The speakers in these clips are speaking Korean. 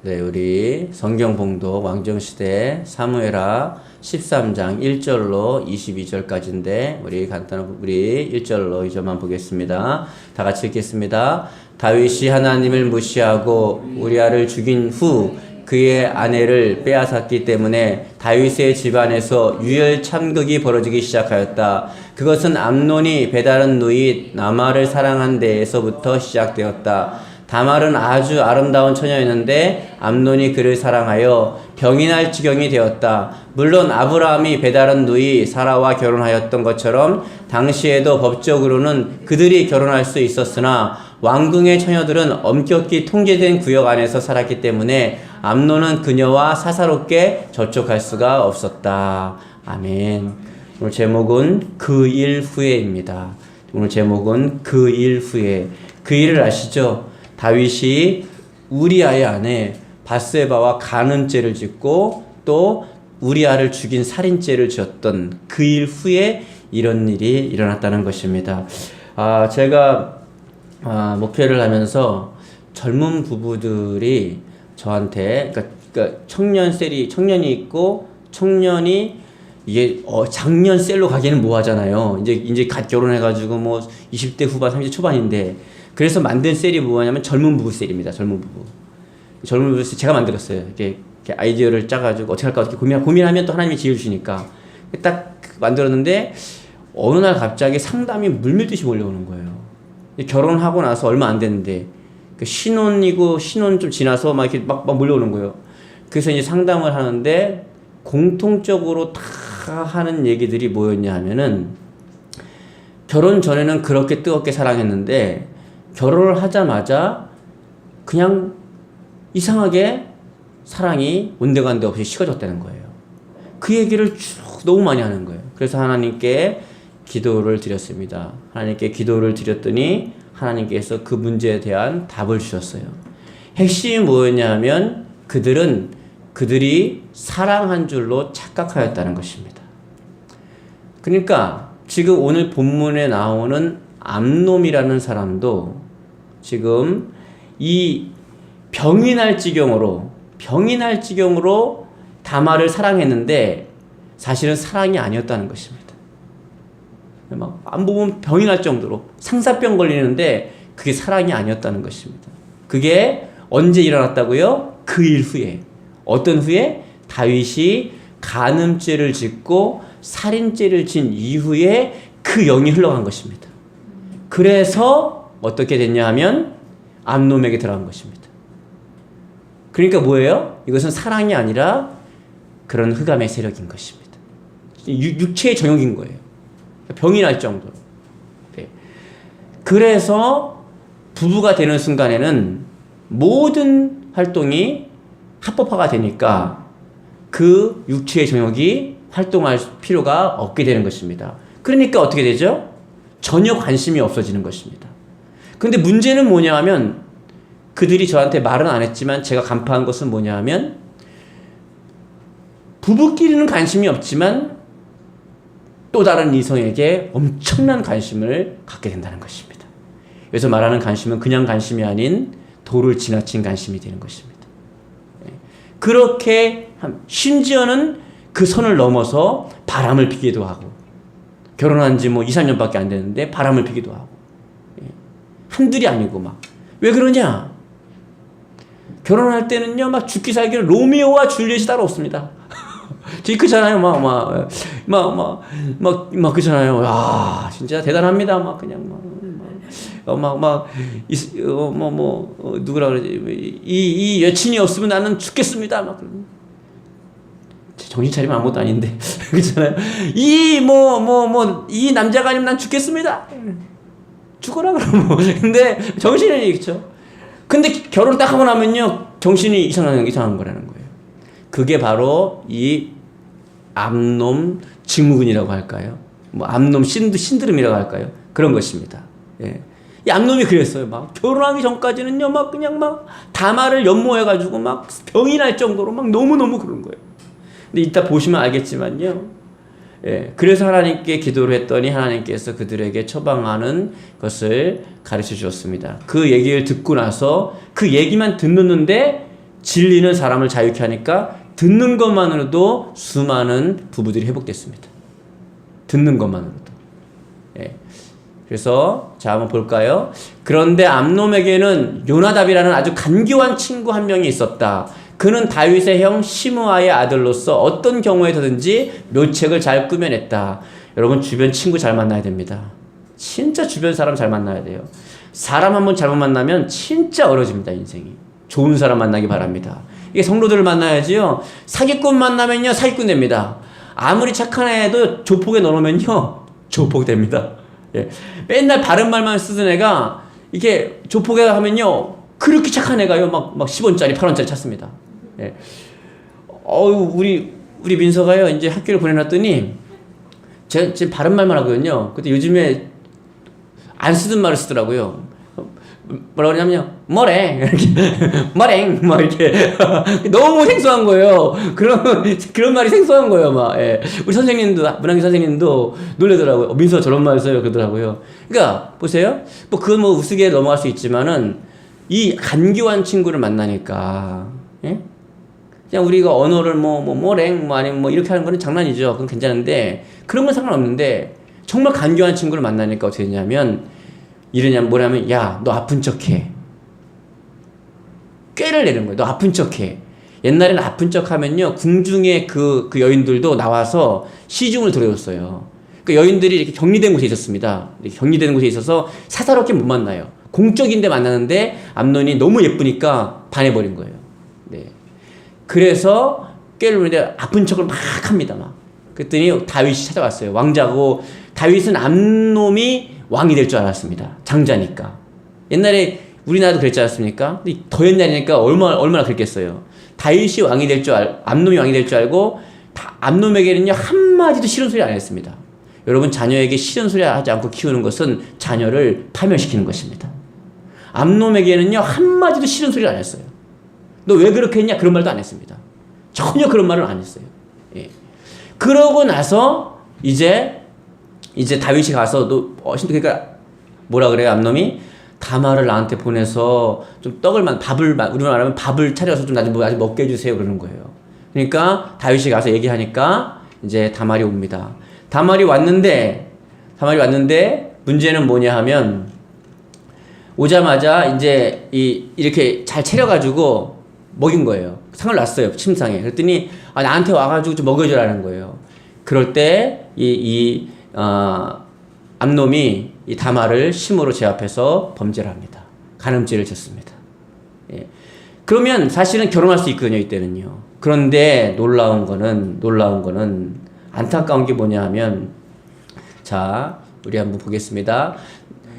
네, 우리 성경 봉독 왕정시대 사무엘하 13장 1절로 22절까지인데 우리 1절로 2절만 보겠습니다. 다 같이 읽겠습니다. 다윗이 하나님을 무시하고 우리아를 죽인 후 그의 아내를 빼앗았기 때문에 다윗의 집안에서 유혈 참극이 벌어지기 시작하였다. 그것은 암논이 배다른 누이 나말을 사랑한 데에서부터 시작되었다. 다말은 아주 아름다운 처녀였는데 암논이 그를 사랑하여 병이 날 지경이 되었다. 물론 아브라함이 배다른 누이 사라와 결혼하였던 것처럼 당시에도 법적으로는 그들이 결혼할 수 있었으나 왕궁의 처녀들은 엄격히 통제된 구역 안에서 살았기 때문에 암논은 그녀와 사사롭게 접촉할 수가 없었다. 아멘. 오늘 제목은 그 일 후에입니다. 오늘 제목은 그 일 후에. 그 일을 아시죠? 다윗이 우리아의 아내 밧세바와 간음죄를 짓고 또 우리아를 죽인 살인죄를 지었던 그 일 후에 이런 일이 일어났다는 것입니다. 제가 목회를 하면서 젊은 부부들이 저한테 그러니까 청년이 있고 청년이 이게 작년 셀로 가기에는 뭐 하잖아요. 이제 갓 결혼해가지고 뭐 20대 후반 30대 초반인데 그래서 만든 셀이 뭐냐면 젊은 부부 셀입니다. 젊은 부부 셀 제가 만들었어요. 이렇게 아이디어를 짜가지고 어떻게 할까 고민하면 또 하나님이 지혜 주시니까 딱 만들었는데 어느 날 갑자기 상담이 물밀듯이 몰려오는 거예요. 결혼하고 나서 얼마 안 됐는데 신혼 좀 지나서 막 이렇게 막 몰려오는 거예요. 그래서 이제 상담을 하는데 공통적으로 다 하는 얘기들이 뭐였냐 하면은 결혼 전에는 그렇게 뜨겁게 사랑했는데 결혼을 하자마자 그냥 이상하게 사랑이 온데간데 없이 식어졌다는 거예요. 그 얘기를 쭉 너무 많이 하는 거예요. 그래서 하나님께 기도를 드렸습니다. 하나님께 기도를 드렸더니 하나님께서 그 문제에 대한 답을 주셨어요. 핵심이 뭐였냐 하면 그들이 사랑한 줄로 착각하였다는 것입니다. 그러니까 지금 오늘 본문에 나오는 암놈이라는 사람도 지금 이 병이 날 지경으로 다말을 사랑했는데 사실은 사랑이 아니었다는 것입니다. 막 안 보면 병이 날 정도로 상사병 걸리는데 그게 사랑이 아니었다는 것입니다. 그게 언제 일어났다고요? 그 일 후에. 어떤 후에? 다윗이 간음죄를 짓고 살인죄를 진 이후에 그 영이 흘러간 것입니다. 그래서 어떻게 됐냐 하면 암놈에게 들어간 것입니다. 그러니까 뭐예요? 이것은 사랑이 아니라 그런 흑암의 세력인 것입니다. 육체의 정욕인 거예요. 병이 날 정도로. 네. 그래서 부부가 되는 순간에는 모든 활동이 합법화가 되니까 그 육체의 정욕이 활동할 필요가 없게 되는 것입니다. 그러니까 어떻게 되죠? 전혀 관심이 없어지는 것입니다. 그런데 문제는 뭐냐 하면 그들이 저한테 말은 안 했지만 제가 간파한 것은 뭐냐 하면 부부끼리는 관심이 없지만 또 다른 이성에게 엄청난 관심을 갖게 된다는 것입니다. 여기서 말하는 관심은 그냥 관심이 아닌 도를 지나친 관심이 되는 것입니다. 그렇게 심지어는 그 선을 넘어서 바람을 피기도 하고 결혼한 지 뭐 2, 3년밖에 안 됐는데 바람을 피기도 하고 한둘이 아니고 막 왜 그러냐? 결혼할 때는요 막 죽기 살기로 로미오와 줄리엣이 따로 없습니다. 그잖아요. 막 그잖아요. 아, 진짜 대단합니다. 막 그냥 누구라 그러지? 이 여친이 없으면 나는 죽겠습니다. 막 정신 차리면 아무것도 아닌데. 그잖아요. 이 남자가 아니면 난 죽겠습니다. 죽어라 그러면. 근데 정신이 있죠. 근데 결혼 딱 하고 나면요 정신이 이상한 거라는 거예요. 그게 바로 이 암놈 증후군이라고 할까요? 뭐 암놈 신드롬이라고 할까요? 그런 것입니다. 예. 이 암놈이 그랬어요. 막 결혼하기 전까지는요, 막 그냥 막 다말을 연모해가지고 막 병이 날 정도로 막 너무너무 그런 거예요. 근데 이따 보시면 알겠지만요. 예. 그래서 하나님께 기도를 했더니 하나님께서 그들에게 처방하는 것을 가르쳐 주었습니다. 그 얘기를 듣고 나서 그 얘기만 듣는데 진리는 사람을 자유케 하니까 듣는 것만으로도 수많은 부부들이 회복됐습니다. 듣는 것만으로도. 예. 그래서 자 한번 볼까요? 그런데 암놈에게는 요나답이라는 아주 간교한 친구 한 명이 있었다. 그는 다윗의 형 시므아의 아들로서 어떤 경우에서든지 묘책을 잘 꾸며냈다. 여러분 주변 친구 잘 만나야 됩니다. 진짜 주변 사람 잘 만나야 돼요. 사람 한번 잘못 만나면 진짜 어려집니다, 인생이. 좋은 사람 만나기 바랍니다. 이게 성도들을 만나야지요. 사기꾼 만나면요, 사기꾼 됩니다. 아무리 착한 애도 조폭에 넣어놓으면요, 조폭 됩니다. 예. 맨날 바른 말만 쓰던 애가 이게 조폭에 하면요, 그렇게 착한 애가요, 막 10원짜리, 8원짜리 찾습니다. 예. 우리 민서가요, 이제 학교를 보내놨더니, 제가 지금 바른 말만 하거든요. 근데 요즘에 안 쓰던 말을 쓰더라고요. 뭐라고 그러냐면요. 뭐래. 이렇게. 뭐랭. 막 이렇게. 너무 생소한 거예요. 그런 말이 생소한 거예요. 막. 예. 우리 선생님도, 문학교 선생님도 놀래더라고요. 민서 저런 말 써요. 그러더라고요. 그러니까, 보세요. 그건 우스개 넘어갈 수 있지만은, 이 간교한 친구를 만나니까, 예? 그냥 우리가 언어를 뭐랭, 아니면 이렇게 하는 거는 장난이죠. 그건 괜찮은데, 그런 건 상관없는데, 정말 간교한 친구를 만나니까 어떻게 되냐면, 뭐냐면, 야, 너 아픈 척 해. 꾀를 내는 거예요. 너 아픈 척 해. 옛날에는 아픈 척 하면요, 궁중의 그 여인들도 나와서 시중을 들어줬어요. 그 여인들이 이렇게 격리된 곳에 있었습니다. 이렇게 격리된 곳에 있어서 사사롭게 못 만나요. 공적인데 만나는데 암논이 너무 예쁘니까 반해버린 거예요. 네. 그래서 꾀를 부리는데 아픈 척을 막 합니다. 막. 그랬더니 다윗이 찾아왔어요. 왕자고, 다윗은 암놈이 왕이 될 줄 알았습니다. 장자니까. 옛날에 우리나라도 그랬지 않았습니까? 근데 더 옛날이니까 얼마나 그랬겠어요. 다윗이 왕이 될 줄 암놈이 왕이 될 줄 알고, 암놈에게는요, 한마디도 싫은 소리 안 했습니다. 여러분, 자녀에게 싫은 소리 하지 않고 키우는 것은 자녀를 파멸시키는 것입니다. 암놈에게는요, 한마디도 싫은 소리를 안 했어요. 너 왜 그렇게 했냐? 그런 말도 안 했습니다. 전혀 그런 말을 안 했어요. 예. 그러고 나서, 이제 다윗이 가서, 그러니까, 뭐라 그래요, 암놈이? 다말을 나한테 보내서, 좀 우리말 말하면 밥을 차려서 좀 나중에 아직 먹게 해주세요. 그러는 거예요. 그러니까, 다윗이 가서 얘기하니까, 이제 다말이 옵니다. 다말이 왔는데, 문제는 뭐냐 하면, 오자마자, 이제, 이렇게 잘 차려가지고, 먹인 거예요. 상을 놨어요. 침상에. 그랬더니, 나한테 와가지고 좀 먹여주라는 거예요. 그럴 때, 암놈이 이 다말을 심으로 제압해서 범죄를 합니다. 간음죄를 졌습니다. 예. 그러면 사실은 결혼할 수 있거든요, 이때는요. 그런데 놀라운 거는 안타까운 게 뭐냐 하면, 자, 우리 한번 보겠습니다.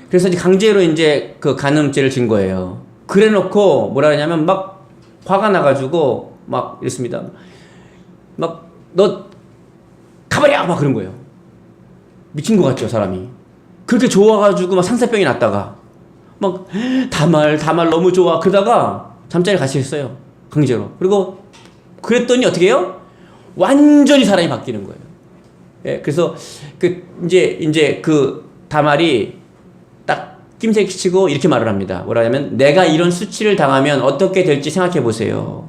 그래서 강제로 이제 그 간음죄를 진 거예요. 그래 놓고 뭐라 하냐면 막 화가 나가지고 막 이랬습니다. 막, 너 가버려! 막 그런 거예요. 미친 것 같죠, 사람이. 그렇게 좋아가지고 막 상사병이 났다가 막 다말 너무 좋아 그러다가 잠자리 같이 했어요, 강제로. 그리고 그랬더니 어떻게 해요? 완전히 사람이 바뀌는 거예요. 예, 그래서 이제 그 다말이 딱 낌새치고 이렇게 말을 합니다. 뭐라 하냐면, 내가 이런 수치를 당하면 어떻게 될지 생각해 보세요.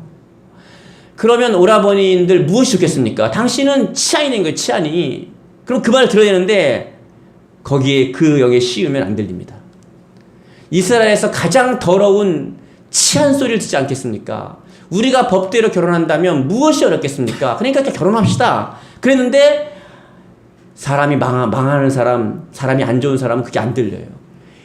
그러면 오라버니들 무엇이 좋겠습니까? 당신은 치안이 된 거예요, 치안이. 그럼 그 말을 들어야 되는데, 거기에 그 영에 씌우면 안 들립니다. 이스라엘에서 가장 더러운 치안 소리를 듣지 않겠습니까? 우리가 법대로 결혼한다면 무엇이 어렵겠습니까? 그러니까 결혼합시다. 그랬는데, 사람이 망하는 사람이 안 좋은 사람은 그게 안 들려요.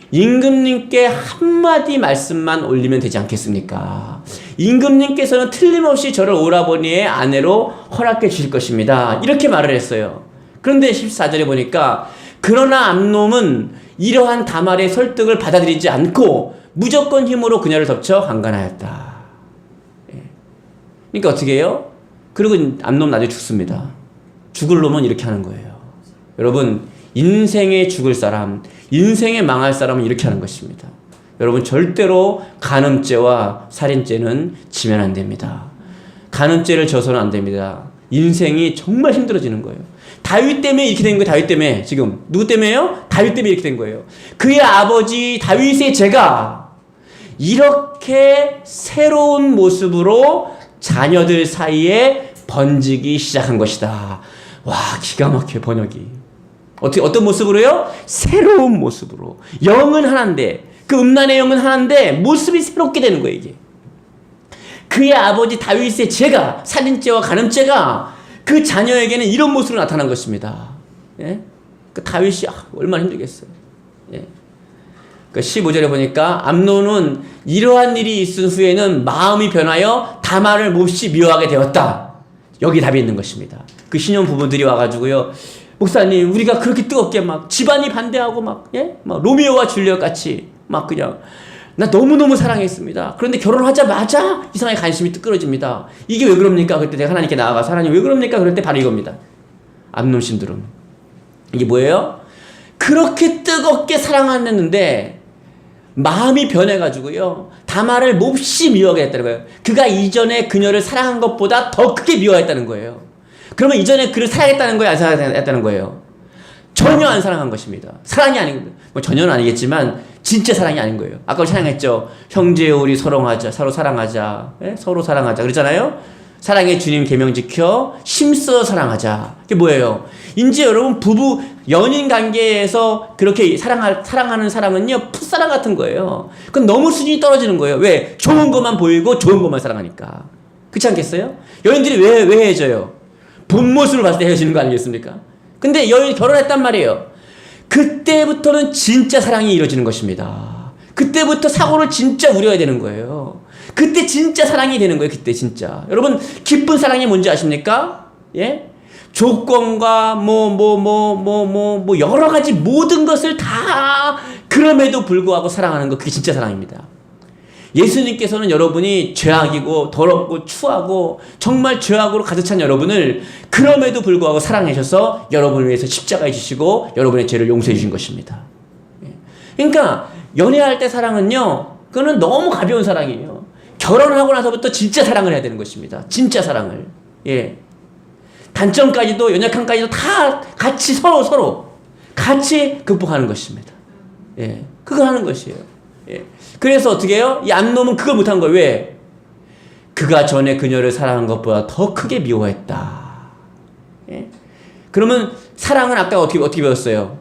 임금님께 한마디 말씀만 올리면 되지 않겠습니까? 임금님께서는 틀림없이 저를 오라버니의 아내로 허락해 주실 것입니다. 이렇게 말을 했어요. 그런데 14절에 보니까, 그러나 암놈은 이러한 다말의 설득을 받아들이지 않고 무조건 힘으로 그녀를 덮쳐 강간하였다. 예. 그러니까 어떻게 해요? 그리고 암놈 나중에 죽습니다. 죽을 놈은 이렇게 하는 거예요. 여러분, 인생에 죽을 사람, 인생에 망할 사람은 이렇게 하는 것입니다. 여러분, 절대로 간음죄와 살인죄는 지면 안 됩니다. 간음죄를 져서는 안 됩니다. 인생이 정말 힘들어지는 거예요. 다윗 때문에 이렇게 된 거예요. 다윗 때문에. 지금 누구 때문에요? 다윗 때문에 이렇게 된 거예요. 그의 아버지 다윗의 죄가 이렇게 새로운 모습으로 자녀들 사이에 번지기 시작한 것이다. 와, 기가 막혀 번역이. 어떤 모습으로요? 새로운 모습으로. 영은 하나인데, 그 음란의 영은 하나인데 모습이 새롭게 되는 거예요, 이게. 그의 아버지 다윗의 죄가, 살인죄와 간음죄가 그 자녀에게는 이런 모습으로 나타난 것입니다. 예? 그 다윗이 얼마나 힘들겠어요. 예. 그 15절에 보니까 암논은 이러한 일이 있은 후에는 마음이 변하여 다말을 몹시 미워하게 되었다. 여기 답이 있는 것입니다. 그 신혼 부부들이 와가지고요, 목사님, 우리가 그렇게 뜨겁게 막 집안이 반대하고 막 로미오와 줄리엣 같이 막 그냥 나 너무너무 사랑했습니다. 그런데 결혼하자마자 이상하게 관심이 뚝 끊어집니다. 이게 왜 그럽니까? 그때 내가 하나님께 나아가서 하나님 왜 그럽니까? 그럴 때 바로 이겁니다. 암논 신드롬. 이게 뭐예요? 그렇게 뜨겁게 사랑했는데 마음이 변해가지고요, 다말을 몹시 미워하게 했다는 거예요. 그가 이전에 그녀를 사랑한 것보다 더 크게 미워했다는 거예요. 그러면 이전에 그를 사랑했다는 거예요? 안 사랑했다는 거예요? 전혀 안 사랑한 것입니다. 사랑이 아닌, 뭐 전혀는 아니겠지만 진짜 사랑이 아닌 거예요. 아까 찬양했죠. 형제여 우리 서로 사랑하자. 예? 서로 사랑하자. 그랬잖아요. 사랑의 주님 계명 지켜 힘써 사랑하자. 그게 뭐예요? 이제 여러분 부부 연인 관계에서 그렇게 사랑하는 사랑은요, 풋사랑 같은 거예요. 그건 너무 수준이 떨어지는 거예요. 왜? 좋은 것만 보이고 좋은 것만 사랑하니까. 그렇지 않겠어요? 연인들이 왜 헤어져요? 본 모습을 봤을 때 헤어지는 거 아니겠습니까? 근데 여인이 결혼했단 말이에요. 그때부터는 진짜 사랑이 이루어지는 것입니다. 그때부터 사고를 진짜 우려야 되는 거예요. 그때 진짜 사랑이 되는 거예요. 그때 진짜. 여러분, 기쁜 사랑이 뭔지 아십니까? 예? 조건과 여러 가지 모든 것을 다 그럼에도 불구하고 사랑하는 거, 그게 진짜 사랑입니다. 예수님께서는 여러분이 죄악이고 더럽고 추하고 정말 죄악으로 가득 찬 여러분을 그럼에도 불구하고 사랑하셔서 여러분을 위해서 십자가에 지시고 여러분의 죄를 용서해 주신 것입니다. 그러니까 연애할 때 사랑은요, 그거는 너무 가벼운 사랑이에요. 결혼하고 나서부터 진짜 사랑을 해야 되는 것입니다. 진짜 사랑을. 예. 단점까지도 연약함까지도 다 같이 서로 같이 극복하는 것입니다. 예. 그거 하는 것이에요. 예. 그래서 어떻게 해요? 이 암놈은 그걸 못한 거예요. 왜? 그가 전에 그녀를 사랑한 것보다 더 크게 미워했다. 예? 그러면 사랑은 아까 어떻게 배웠어요?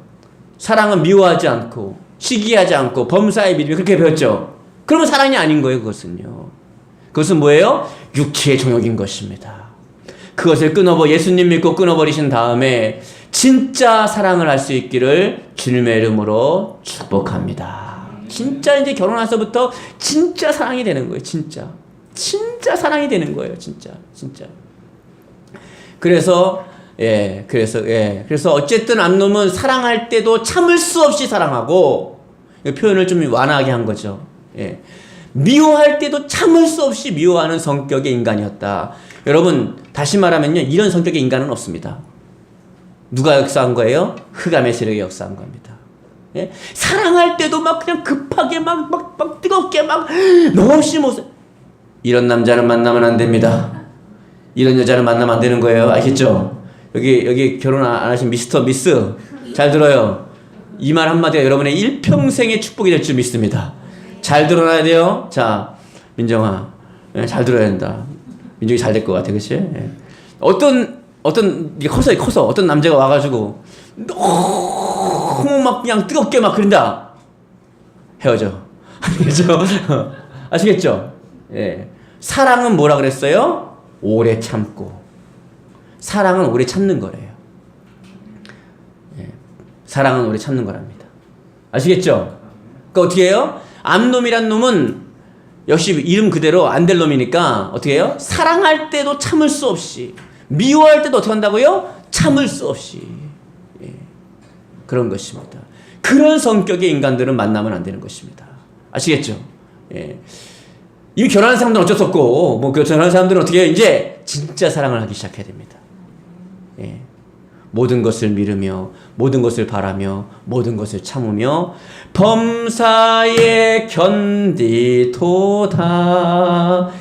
사랑은 미워하지 않고 시기하지 않고 범사의 믿음이, 그렇게 배웠죠. 그러면 사랑이 아닌 거예요. 그것은요. 그것은 뭐예요? 육체의 종욕인 것입니다. 그것을 예수님 믿고 끊어버리신 다음에 진짜 사랑을 할 수 있기를 주님의 이름으로 축복합니다. 진짜 이제 결혼해서부터 진짜 사랑이 되는 거예요. 진짜 사랑이 되는 거예요. 진짜. 그래서 어쨌든 암놈은 사랑할 때도 참을 수 없이 사랑하고, 표현을 좀 완화하게 한 거죠. 예. 미워할 때도 참을 수 없이 미워하는 성격의 인간이었다. 여러분, 다시 말하면요, 이런 성격의 인간은 없습니다. 누가 역사한 거예요? 흑암의 세력이 역사한 겁니다. 예? 사랑할 때도 막 그냥 급하게 막 뜨겁게 너무 이런 남자는 만나면 안 됩니다. 이런 여자는 만나면 안 되는 거예요. 아시겠죠? 여기 결혼 안 하신 미스터 미스 잘 들어요. 이 말 한마디가 여러분의 일평생의 축복이 될 줄 믿습니다. 잘 들어놔야 돼요. 자, 민정아, 잘 들어야 된다. 민정이 잘 될 것 같아, 그치? 예. 커서 어떤 남자가 와가지고 너무 막 그냥 뜨겁게 막 그런다. 헤어져. 아시겠죠? 예. 사랑은 뭐라 그랬어요? 오래 참고. 사랑은 오래 참는 거래요. 예. 사랑은 오래 참는 거랍니다. 아시겠죠? 그러니까 어떻게 해요? 암놈이란 놈은 역시 이름 그대로 안 될 놈이니까 어떻게 해요? 사랑할 때도 참을 수 없이, 미워할 때도 어떻게 한다고요? 참을 수 없이. 예. 그런 것입니다. 그런 성격의 인간들은 만나면 안 되는 것입니다. 아시겠죠? 예. 이미 결혼한 사람들은 어쩔 수 없고, 결혼한 사람들은 어떻게 해요? 이제 진짜 사랑을 하기 시작해야 됩니다. 예. 모든 것을 미루며, 모든 것을 바라며, 모든 것을 참으며, 범사에 견디도다.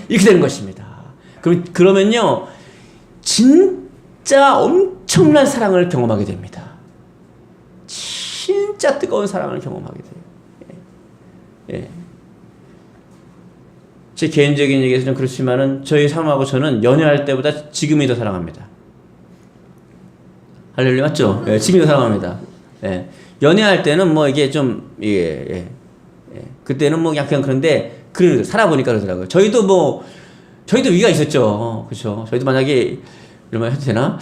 이렇게 되는 것입니다. 그러면요, 진짜 엄청난 사랑을 경험하게 됩니다. 진짜 뜨거운 사랑을 경험하게 돼요. 예. 예. 제 개인적인 얘기에서 좀 그렇지만은 저희 사모하고 저는 연애할 때보다 지금이 더 사랑합니다. 할렐루야, 맞죠? 예, 지금이 더 사랑합니다. 예. 연애할 때는 뭐 이게 좀, 그때는 뭐 약간 그런데, 살아보니까 그러더라고요. 저희도 위가 있었죠. 그쵸. 저희도 만약에, 이런 말 해도 되나?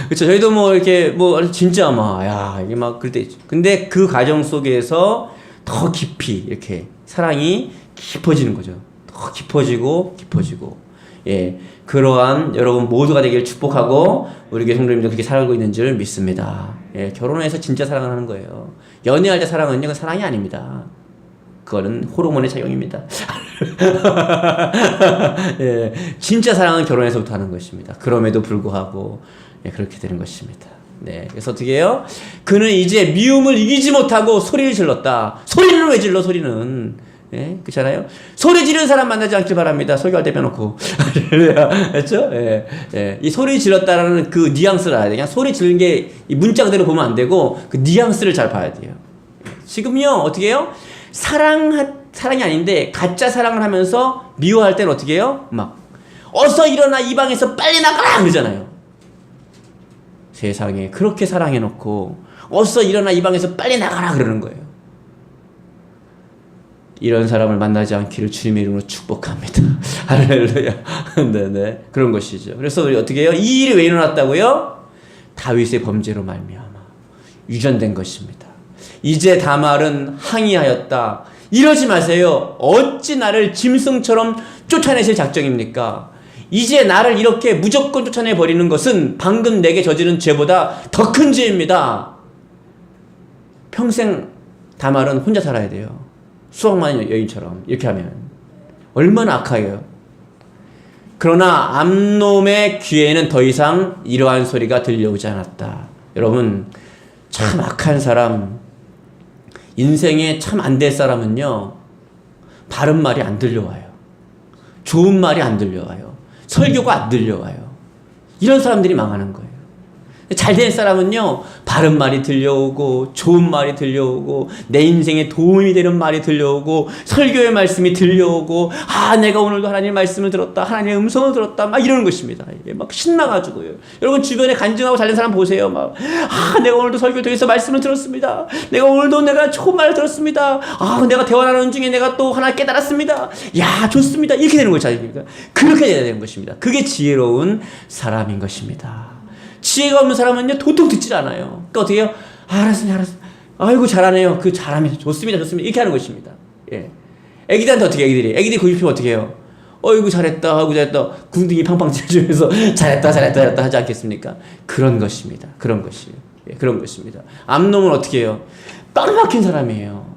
그쵸. 저희도 뭐 이렇게, 뭐, 진짜 막, 이게 막, 그럴 때 있죠. 근데 그 과정 속에서 더 깊이, 이렇게, 사랑이 깊어지는 거죠. 더 깊어지고, 예. 그러한 여러분 모두가 되길 축복하고, 우리 교회 성도님도 그렇게 살고 있는 줄 믿습니다. 예. 결혼해서 진짜 사랑을 하는 거예요. 연애할 때 사랑은요, 그건 사랑이 아닙니다. 그거는 호르몬의 작용입니다. 예, 진짜 사랑은 결혼해서부터 하는 것입니다. 그럼에도 불구하고 그렇게 되는 것입니다. 네, 그래서 어떻게 해요? 그는 이제 미움을 이기지 못하고 소리를 질렀다. 소리를 왜 질러? 소리는 그렇잖아요. 소리 지르는 사람 만나지 않길 바랍니다. 설교할 때 빼놓고. 그렇죠? 이 소리 질렀다라는 그 뉘앙스를 알아야 돼요. 그냥 소리 지르는 게 이 문자 그대로 보면 안 되고 그 뉘앙스를 잘 봐야 돼요. 지금요 어떻게 해요? 사랑이 아닌데 가짜 사랑을 하면서 미워할 때는 어떻게 해요? 막 어서 일어나 이 방에서 빨리 나가라 그러잖아요. 세상에 그렇게 사랑해놓고 어서 일어나 이 방에서 빨리 나가라 그러는 거예요. 이런 사람을 만나지 않기를 주님의 이름으로 축복합니다. 할렐루야. 네네 그런 것이죠. 그래서 우리 어떻게 해요? 이 일이 왜 일어났다고요? 다윗의 범죄로 말미암아 유전된 것입니다. 이제 다말은 항의하였다. 이러지 마세요. 어찌 나를 짐승처럼 쫓아내실 작정입니까? 이제 나를 이렇게 무조건 쫓아내 버리는 것은 방금 내게 저지른 죄보다 더 큰 죄입니다. 평생 다말은 혼자 살아야 돼요. 수억 많은 여인처럼 이렇게 하면 얼마나 악하게요. 그러나 암놈의 귀에는 더 이상 이러한 소리가 들려오지 않았다. 여러분 참 악한 사람, 인생에 참 안 될 사람은요 바른 말이 안 들려와요. 좋은 말이 안 들려와요. 설교가 안 들려와요. 이런 사람들이 망하는 거예요. 잘 된 사람은요 바른 말이 들려오고 좋은 말이 들려오고 내 인생에 도움이 되는 말이 들려오고 설교의 말씀이 들려오고 내가 오늘도 하나님의 말씀을 들었다, 하나님의 음성을 들었다, 막 이러는 것입니다. 막 신나가지고요. 여러분 주변에 간증하고 잘 된 사람 보세요. 막 내가 오늘도 설교를 통해서 말씀을 들었습니다. 내가 좋은 말을 들었습니다. 내가 대화 나누는 중에 내가 또 하나 깨달았습니다. 야 좋습니다. 이렇게 되는 거죠. 그렇게 돼야 되는 것입니다. 그게 지혜로운 사람인 것입니다. 지혜가 없는 사람은요 도통 듣질 않아요. 그러니까 어떻게 해요? 알았습니다. 아이고 잘하네요. 잘합니다. 좋습니다. 이렇게 하는 것입니다. 예. 애기들한테 어떻게 애기들이 고집피면 어떻게 해요? 어이구 잘했다. 궁둥이 팡팡 찌르면서 잘했다 하지 않겠습니까? 그런 것입니다. 그런 것입니다. 암놈은 어떻게 해요? 빵 막힌 사람이에요.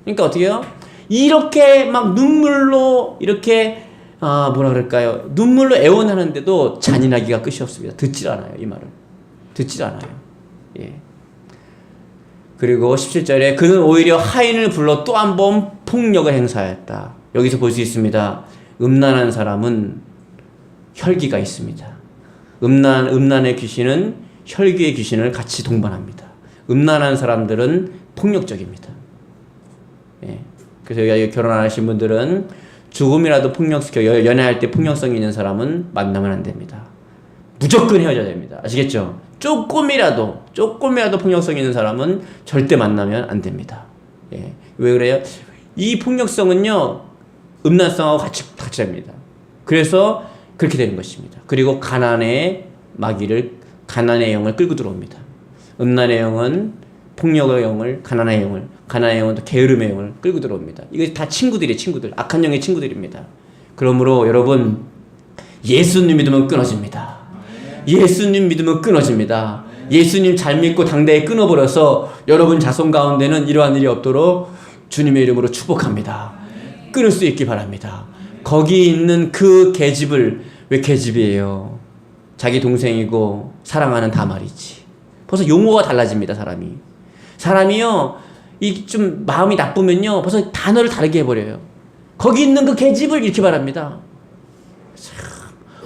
그러니까 어떻게 해요? 이렇게 막 눈물로 이렇게 눈물로 애원하는데도 잔인하기가 끝이 없습니다. 듣질 않아요, 이 말은. 듣질 않아요. 예. 그리고 17절에 그는 오히려 하인을 불러 또 한 번 폭력을 행사했다. 여기서 볼 수 있습니다. 음란한 사람은 혈기가 있습니다. 음란의 귀신은 혈기의 귀신을 같이 동반합니다. 음란한 사람들은 폭력적입니다. 예. 그래서 여기 결혼 안 하신 분들은 조금이라도 연애할 때 폭력성이 있는 사람은 만나면 안 됩니다. 무조건 헤어져야 됩니다. 아시겠죠? 조금이라도 폭력성이 있는 사람은 절대 만나면 안 됩니다. 예. 왜 그래요? 이 폭력성은요, 음란성하고 같이 합니다. 그래서 그렇게 되는 것입니다. 그리고 가난의 영을 끌고 들어옵니다. 음란의 영은 폭력의 영을, 가난의 영은 또 게으름의 영을 끌고 들어옵니다. 이게 다 친구들. 악한 영의 친구들입니다. 그러므로 여러분, 예수님 믿으면 끊어집니다. 예수님 잘 믿고 당대에 끊어버려서 여러분 자손 가운데는 이러한 일이 없도록 주님의 이름으로 축복합니다. 끊을 수 있기 바랍니다. 거기 있는 그 계집을, 왜 계집이에요? 자기 동생이고 사랑하는 다말이지. 벌써 용어가 달라집니다, 사람이요, 좀 마음이 나쁘면요, 벌써 단어를 다르게 해버려요. 거기 있는 그 계집을 이렇게 말합니다.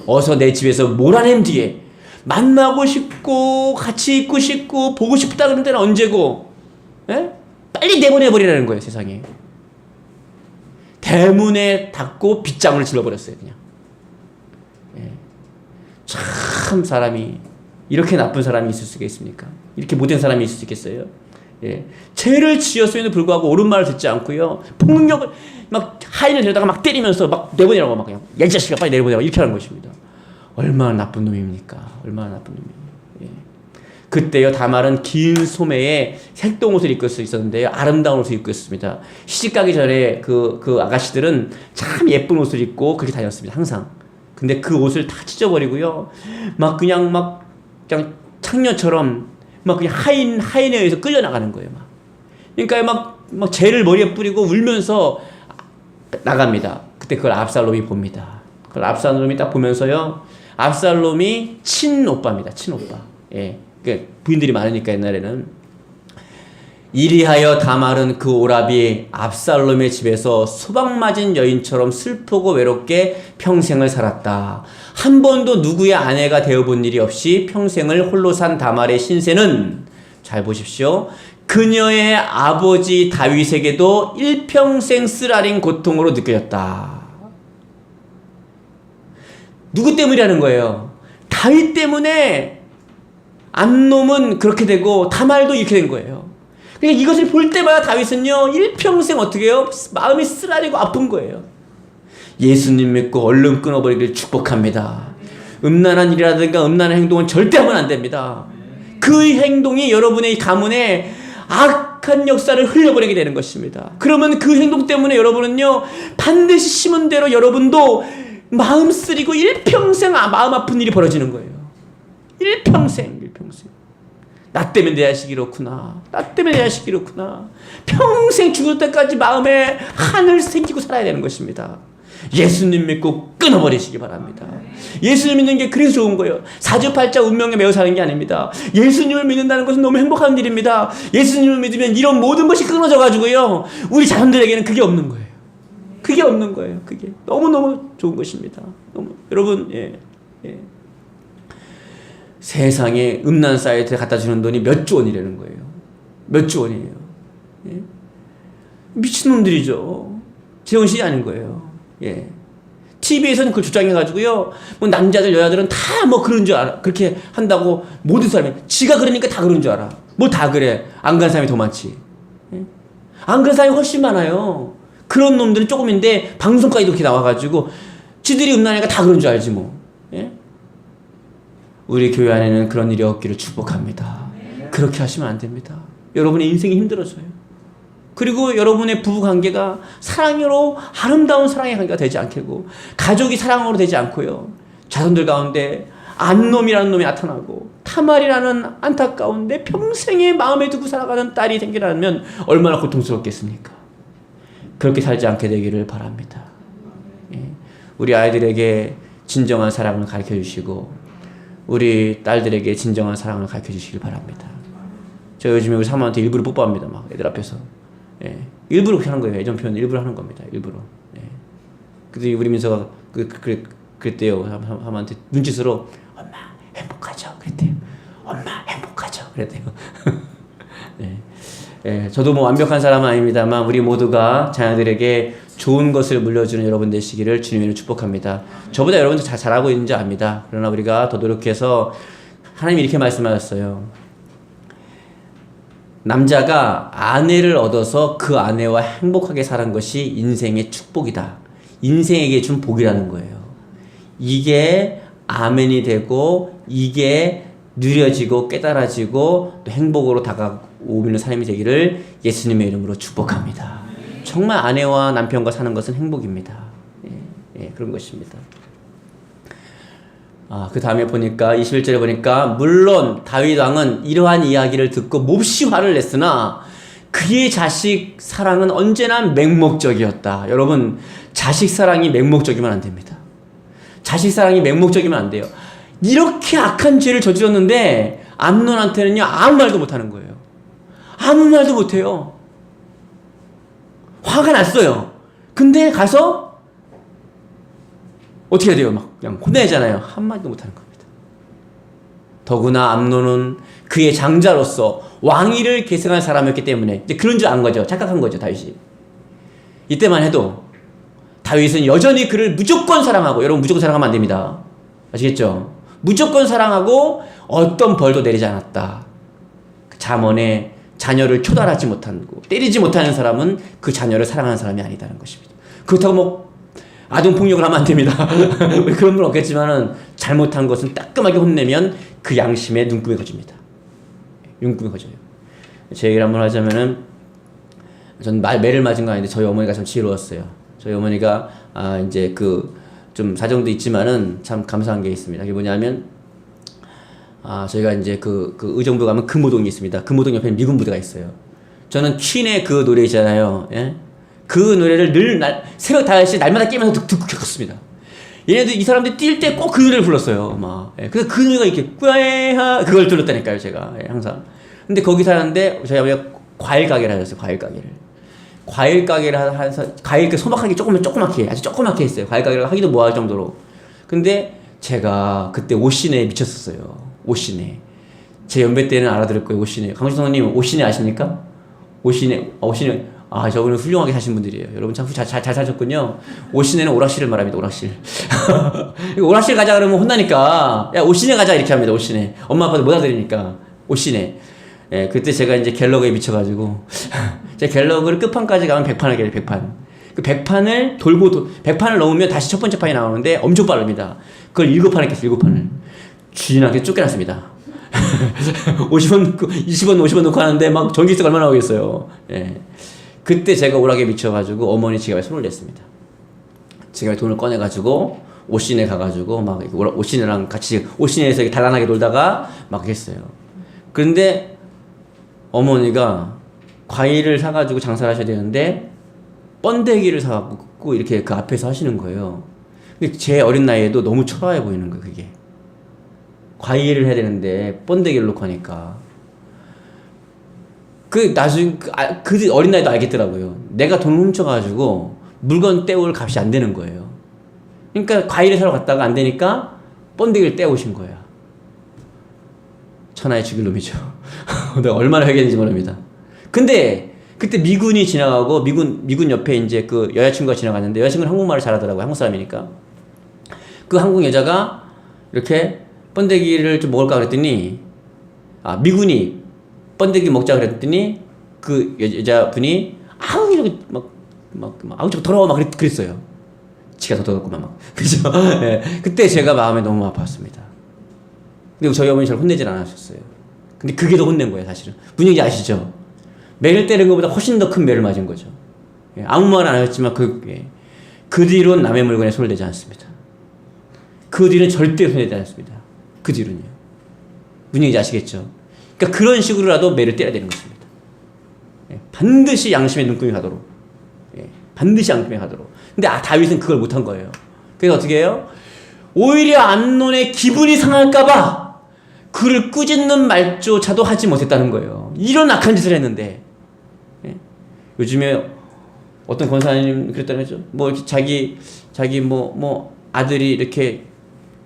어서 내 집에서 몰아낸 뒤에 만나고 싶고, 같이 있고 싶고, 보고 싶다 그런 데는 언제고, 빨리 내보내버리라는 거예요, 세상에. 대문에 닫고 빗장을 질러버렸어요. 그냥. 예. 참 사람이 이렇게 나쁜 사람이 있을 수가 있습니까? 이렇게 못된 사람이 있을 수 있겠어요? 예. 죄를 지었음에도 불구하고 옳은 말을 듣지 않고요. 폭력을 막 하인을 데려다가 막 때리면서 막 내보내라고 막 그냥 야 이 자식아 빨리 내보내라고 이렇게 하는 것입니다. 얼마나 나쁜 놈입니까? 얼마나 나쁜 놈입니까? 예. 그때요 다말은 긴 소매에 색동옷을 입고 있었는데요. 아름다운 옷을 입고 있었습니다. 시집가기 전에 그 아가씨들은 참 예쁜 옷을 입고 그렇게 다녔습니다. 항상. 근데 그 옷을 다 찢어버리고요. 막 그냥 창녀처럼 막 그냥 하인에 의해서 끌려나가는 거예요. 막. 그러니까 막 죄를 머리에 뿌리고 울면서 나갑니다. 그때 그걸 압살롬이 봅니다. 그걸 압살롬이 딱 보면서요. 압살롬이 친오빠입니다. 친오빠. 예. 그러니까 부인들이 많으니까 옛날에는. 이리하여 다말은 그 오라비 압살롬의 집에서 수박 맞은 여인처럼 슬프고 외롭게 평생을 살았다. 한 번도 누구의 아내가 되어본 일이 없이 평생을 홀로 산 다말의 신세는 잘 보십시오. 그녀의 아버지 다윗에게도 일평생 쓰라린 고통으로 느껴졌다. 누구 때문이라는 거예요? 다윗 때문에 암놈은 그렇게 되고 다말도 이렇게 된 거예요. 그러니까 이것을 볼 때마다 다윗은요 일평생 어떻게 해요? 마음이 쓰라리고 아픈 거예요. 예수님 믿고 얼른 끊어버리기를 축복합니다. 음란한 일이라든가 음란한 행동은 절대 하면 안 됩니다. 그 행동이 여러분의 가문에 악한 역사를 흘려버리게 되는 것입니다. 그러면 그 행동 때문에 여러분은요 반드시 심은 대로 여러분도 마음 쓰리고 일평생 마음 아픈 일이 벌어지는 거예요. 일평생. 나 때문에 내 자식이 이렇구나. 나 때문에 내 자식이 이렇구나. 평생 죽을 때까지 마음에 한을 새기고 살아야 되는 것입니다. 예수님 믿고 끊어버리시기 바랍니다. 예수님 믿는 게 그래서 좋은 거예요. 사주팔자 운명에 매여 사는 게 아닙니다. 예수님을 믿는다는 것은 너무 행복한 일입니다. 예수님을 믿으면 이런 모든 것이 끊어져 가지고요 우리 자손들에게는 그게 없는 거예요. 그게 없는 거예요. 그게 너무너무 좋은 것입니다. 너무 여러분 세상에 음란 사이트에 갖다 주는 돈이 몇 조 원이라는 거예요. 몇 조 원이에요. 예? 미친놈들이죠. 제정신이 아닌 거예요. 예. TV에서는 그걸 주장해가지고요. 뭐 남자들, 여자들은 다 뭐 그런 줄 알아. 그렇게 한다고 모든 사람이. 지가 그러니까 다 그런 줄 알아. 뭐 다 그래. 안 간 사람이 더 많지. 예? 안 간 사람이 훨씬 많아요. 그런 놈들은 조금인데 방송까지 이렇게 나와가지고 지들이 음란하니까 다 그런 줄 알지 뭐. 예? 우리 교회 안에는 그런 일이 없기를 축복합니다. 그렇게 하시면 안 됩니다. 여러분의 인생이 힘들어져요. 그리고 여러분의 부부관계가 사랑으로 아름다운 사랑의 관계가 되지 않고 가족이 사랑으로 되지 않고요. 자손들 가운데 암놈이라는 놈이 나타나고 타말이라는 안타까운 내 평생에 마음에 두고 살아가는 딸이 생기라면 얼마나 고통스럽겠습니까? 그렇게 살지 않게 되기를 바랍니다. 예. 우리 아이들에게 진정한 사랑을 가르쳐 주시고 우리 딸들에게 진정한 사랑을 가르쳐 주시길 바랍니다. 저 요즘에 우리 사모한테 일부러 뽀뽀합니다. 막 애들 앞에서. 예. 일부러 그렇게 하는 거예요. 애정 표현 일부러 하는 겁니다. 일부러. 예. 근데 우리 민서가 그랬대요. 사모한테 눈짓으로 엄마 행복하죠. 그랬대요. 엄마 행복하죠. 그랬대요. 예. 예. 저도 뭐 완벽한 사람은 아닙니다만 우리 모두가 자녀들에게 좋은 것을 물려주는 여러분 되시기를 주님으로 축복합니다. 저보다 여러분들 잘하고 있는지 압니다. 그러나 우리가 더 노력해서 하나님이 이렇게 말씀하셨어요. 남자가 아내를 얻어서 그 아내와 행복하게 사는 것이 인생의 축복이다. 인생에게 준 복이라는 거예요. 이게 아멘이 되고 이게 누려지고 깨달아지고 또 행복으로 다가오는 삶이 되기를 예수님의 이름으로 축복합니다. 정말 아내와 남편과 사는 것은 행복입니다. 예, 그런 것입니다. 그 다음에 보니까 21절에 보니까 물론 다윗 왕은 이러한 이야기를 듣고 몹시 화를 냈으나 그의 자식 사랑은 언제나 맹목적이었다. 여러분 자식 사랑이 맹목적이면 안 됩니다. 자식 사랑이 맹목적이면 안 돼요. 이렇게 악한 죄를 저질렀는데 암논한테는요 아무 말도 못하는 거예요. 아무 말도 못해요. 화가 났어요. 근데 가서 어떻게 해야 돼요? 막 그냥 혼내잖아요. 한마디도 못하는 겁니다. 더구나 암논은 그의 장자로서 왕위를 계승한 사람이었기 때문에 이제 그런 줄 안 거죠. 착각한 거죠. 다윗이. 이때만 해도 다윗은 여전히 그를 무조건 사랑하고, 여러분 무조건 사랑하면 안 됩니다. 아시겠죠? 무조건 사랑하고 어떤 벌도 내리지 않았다. 잠언에 자녀를 초달하지 못하고 때리지 못하는 사람은 그 자녀를 사랑하는 사람이 아니다는 것입니다. 그렇다고 뭐 아동폭력을 하면 안 됩니다. 그런 분 없겠지만은 잘못한 것은 따끔하게 혼내면 그 양심에 눈금이 거집니다. 눈금이 거져요. 제 얘기를 한번 하자면은, 전 매를 맞은 거 아닌데 저희 어머니가 참 지혜로웠어요. 저희 어머니가 이제 좀 사정도 있지만은 참 감사한 게 있습니다. 그게 뭐냐면, 저희가 이제 의정부 가면 금호동이 있습니다. 금호동 옆에 미군 부대가 있어요. 저는 퀸의 그 노래 있잖아요. 예? 그 노래를 늘 새벽 5시 날마다 깨면서 듣고 켰습니다. 얘네들, 이 사람들이 뛸 때 꼭 그 노래를 불렀어요. 막. 예. 그래서 그 노래가 이렇게 꾸에하 그걸 들었다니까요, 제가. 예, 항상. 근데 거기 사는데 저희 아버지가 과일 가게를 하셨어요. 과일 가게를 해서 과일 소박하게 조그맣게 아주 조그맣게 했어요. 과일 가게를 하기도 뭐할 정도로. 근데 제가 그때 오신에 미쳤었어요. 오신에. 제 연배 때는 알아들을 거예요. 오신에. 강준성님 오신에 아십니까? 오신에. 저분은 훌륭하게 사신 분들이에요. 여러분 참 잘 사셨군요. 오신에는 오락실을 말합니다. 오락실. 오락실 가자 그러면 혼나니까, 야 오신에 가자 이렇게 합니다. 오신에. 엄마 아빠도 못 알아들으니까 오신에. 예, 그때 제가 이제 갤러그에 미쳐가지고 제가 갤러그를 끝판까지 가면 100판을 깨요. 100판. 그 100판을 돌고 100판을 넘으면 다시 첫 번째 판이 나오는데 엄청 빠릅니다. 그걸 7판을 깼어요. 7판을. 주인한테 쫓겨났습니다. 50원 넣고 20원 50원 넣고 하는데 막 전기세가 얼마나 나오겠어요. 예. 그때 제가 오락에 미쳐가지고 어머니 지갑에 손을 냈습니다. 지갑에 돈을 꺼내가지고 오신에 가가지고 막 오신이랑 같이 오신에서 단란하게 놀다가 막 했어요. 그런데 어머니가 과일을 사가지고 장사를 하셔야 되는데 번데기를 사갖고 이렇게 그 앞에서 하시는 거예요. 근데 제 어린 나이에도 너무 초라해 보이는 거예요, 그게. 과일을 해야 되는데 번데기를 놓고 하니까. 나중에 그 어린 나이도 알겠더라고요. 내가 돈을 훔쳐가지고 물건 떼올 값이 안 되는 거예요. 그러니까 과일을 사러 갔다가 안 되니까 번데기를 떼오신 거야. 천하의 죽일 놈이죠. 내가 얼마나 회개했는지 모릅니다. 근데 그때 미군이 지나가고 미군 옆에 이제 그 여자친구가 지나갔는데 여자친구는 한국말을 잘하더라고요. 한국 사람이니까. 그 한국 여자가 이렇게 번데기를 좀 먹을까 그랬더니 미군이 번데기 먹자 그랬더니 그 여자분이 이렇게 아우 저거 더러워 막 그랬어요. 지가 더 더럽구만 막. 그죠? 네. 그때 제가 마음에 너무 아팠습니다. 근데 저희 어머니 저를 혼내질 않으셨어요. 근데 그게 더 혼낸 거예요, 사실은. 분위기 아시죠? 매를 때린 것보다 훨씬 더 큰 매를 맞은 거죠. 예, 아무 말 안 하셨지만 그 뒤로는 남의 물건에 손을 대지 않습니다. 그 뒤는 절대 손을 대지 않습니다. 그 뒤로는요. 분위기 아시겠죠? 그러니까 그런 식으로라도 매를 때려야 되는 것입니다. 예, 반드시 양심의 눈금이 가도록. 예, 반드시 양심에 가도록. 근데 다윗은 그걸 못한 거예요. 그래서 어떻게 해요? 오히려 암논의 기분이 상할까봐 그를 꾸짖는 말조차도 하지 못했다는 거예요. 이런 악한 짓을 했는데. 예? 요즘에 어떤 권사님 그랬다면서 뭐 자기 아들이 이렇게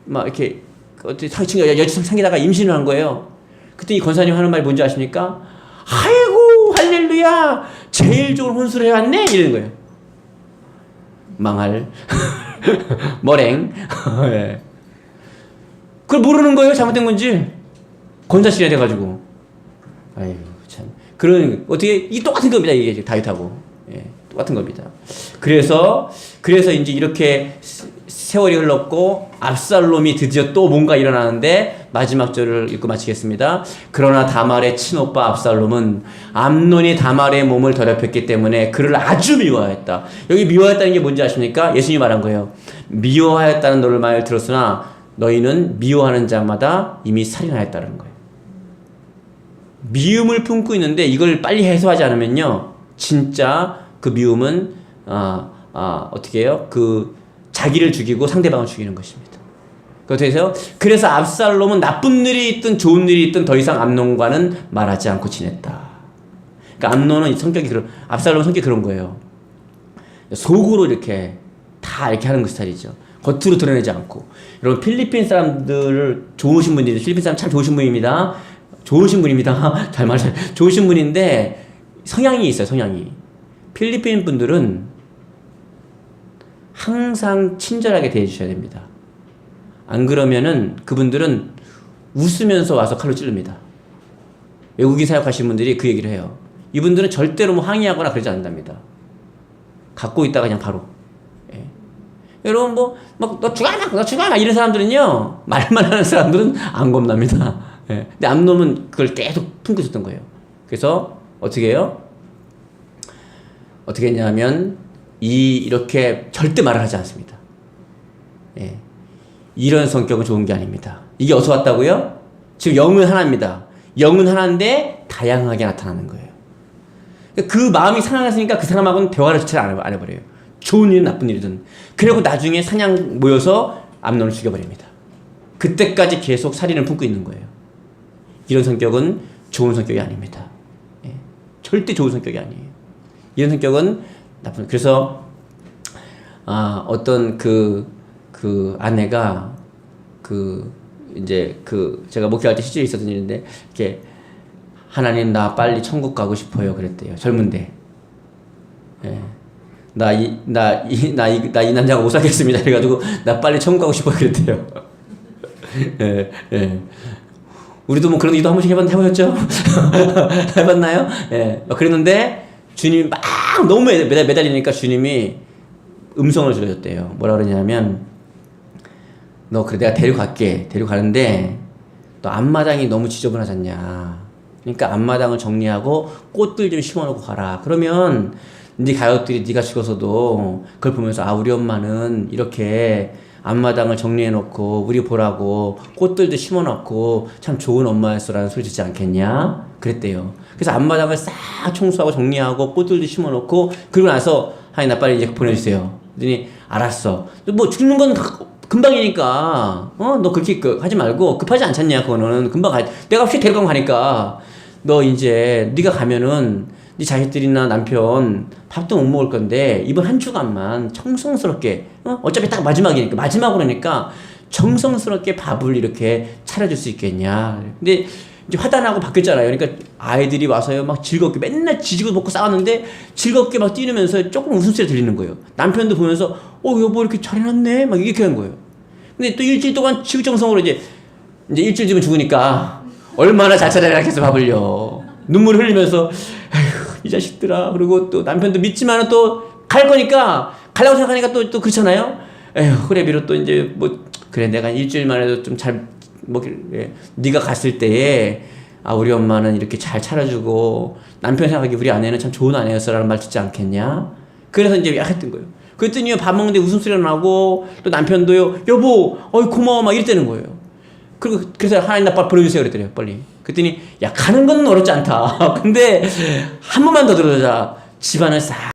막 이렇게 어떻게 여친 사귀다가 임신을 한 거예요. 그때 이 권사님 하는 말이 뭔지 아십니까? 아이고 할렐루야 제일 좋은 혼수를 해왔네 이러는 거예요. 망할 머랭. 예. 그걸 모르는 거예요. 잘못된 건지. 권사실에 돼가지고. 아유 참. 어떻게 이 똑같은 겁니다. 이게 다윗하고. 예, 똑같은 겁니다. 그래서 이제 이렇게 세월이 흘렀고 압살롬이 드디어 또 뭔가 일어나는데 마지막 절을 읽고 마치겠습니다. 그러나 다말의 친오빠 압살롬은 암논이 다말의 몸을 더럽혔기 때문에 그를 아주 미워하였다. 여기 미워하였다는 게 뭔지 아십니까? 예수님이 말한 거예요. 미워하였다는 너를 말 들었으나 너희는 미워하는 자마다 이미 살인하였다는 거예요. 미움을 품고 있는데 이걸 빨리 해소하지 않으면요, 진짜 그 미움은 어떻게 해요? 자기를 죽이고 상대방을 죽이는 것입니다. 그래서 압살롬은 나쁜 일이 있든 좋은 일이 있든 더 이상 암논과는 말하지 않고 지냈다. 그러니까 암논은 압살롬은 성격이 그런 거예요. 속으로 이렇게 다 이렇게 하는 스타일이죠. 겉으로 드러내지 않고. 여러분 필리핀 사람들 좋으신 분들이 필리핀 사람 참 좋으신 분입니다. 좋으신 분입니다. 잘 말해요. 좋으신 분인데 성향이 있어요. 성향이. 필리핀 분들은 항상 친절하게 대해주셔야 됩니다. 안 그러면은 그분들은 웃으면서 와서 칼로 찌릅니다. 외국인 사역하시는 분들이 그 얘기를 해요. 이분들은 절대로 뭐 항의하거나 그러지 않는답니다. 갖고 있다가 그냥 바로. 예. 여러분 너 죽어라 이런 사람들은요, 말만 하는 사람들은 안 겁납니다. 예. 근데 암놈은 그걸 계속 품고 있었던 거예요. 그래서 어떻게 해요? 어떻게 했냐면 이렇게 절대 말을 하지 않습니다. 예. 이런 성격은 좋은 게 아닙니다. 이게 어디서 왔다고요? 지금 영은 하나입니다. 영은 하나인데 다양하게 나타나는 거예요. 그 마음이 사랑했으니까 그 사람하고는 대화를 잘 안 해버려요. 좋은 일은 나쁜 일이든. 그리고 나중에 사냥 모여서 암논을 죽여버립니다. 그때까지 계속 살인을 품고 있는 거예요. 이런 성격은 좋은 성격이 아닙니다. 예. 절대 좋은 성격이 아니에요. 이런 성격은 나쁜. 그래서 어떤 그 아내가 이제 제가 목회할 때 실제로 있었던 일인데, 이렇게 하나님 나 빨리 천국 가고 싶어요 그랬대요. 젊은데. 예. 이 남자가 못 살겠습니다. 그래가지고 나 빨리 천국 가고 싶어요 그랬대요. 예, 예. 우리도 뭐 그런 일도 한 번씩 해보셨죠? 해봤나요? 예. 그랬는데 주님이 막 너무 매달리니까 주님이 음성을 들려줬대요. 뭐라 그러냐면, 너 그래 내가 데려가는데 너 앞마당이 너무 지저분하지 않냐. 그러니까 앞마당을 정리하고 꽃들 좀 심어놓고 가라. 그러면 네 가족들이 네가 죽어서도 그걸 보면서 우리 엄마는 이렇게 앞마당을 정리해놓고 우리 보라고 꽃들도 심어놓고 참 좋은 엄마였어라는 소리 듣지 않겠냐. 그랬대요. 그래서 앞마당을 싹 청소하고 정리하고 꽃들도 심어놓고, 그리고 나서 하나님 나 빨리 이제 보내주세요. 그랬더니 알았어. 뭐 죽는 건 금방이니까 너 그렇게 하지 말고, 급하지 않잖냐. 그거는 금방 내가 혹시 데려가고 가니까 너 이제 네가 가면은 네 자식들이나 남편 밥도 못 먹을 건데 이번 한 주간만 정성스럽게, 어차피 딱 마지막으로니까 정성스럽게 밥을 이렇게 차려줄 수 있겠냐. 근데 이제 화단하고 바뀌었잖아요. 그러니까 아이들이 와서요 막 즐겁게 맨날 지지고 먹고 싸웠는데 즐겁게 막 뛰면서 조금 웃음소리 들리는 거예요. 남편도 보면서 여보 이렇게 잘 해놨네 막 이렇게 한 거예요. 근데 또 일주일 동안 지극정성으로 이제 일주일 뒤면 죽으니까 얼마나 잘 차려놨겠어 밥을요. 눈물 흘리면서 에휴 이 자식들아. 그리고 또 남편도 믿지만은 또 갈 거니까, 가려고 생각하니까 또 그렇잖아요. 에휴 그래 비록 또 이제 뭐 그래 내가 일주일만 해도 좀 잘 네가 갔을 때에 우리 엄마는 이렇게 잘 차려주고 남편 생각하기 우리 아내는 참 좋은 아내였어라는 말 듣지 않겠냐. 그래서 이제 약했던 거예요. 그랬더니 밥 먹는데 웃음소리가 나고, 또 남편도요 여보 고마워 막 이랬다는 거예요. 그래서 하나님 나 빨리 보내주세요 그랬더래요. 빨리. 그랬더니 가는 건 어렵지 않다. 근데 한 번만 더 들어자 집안을 싹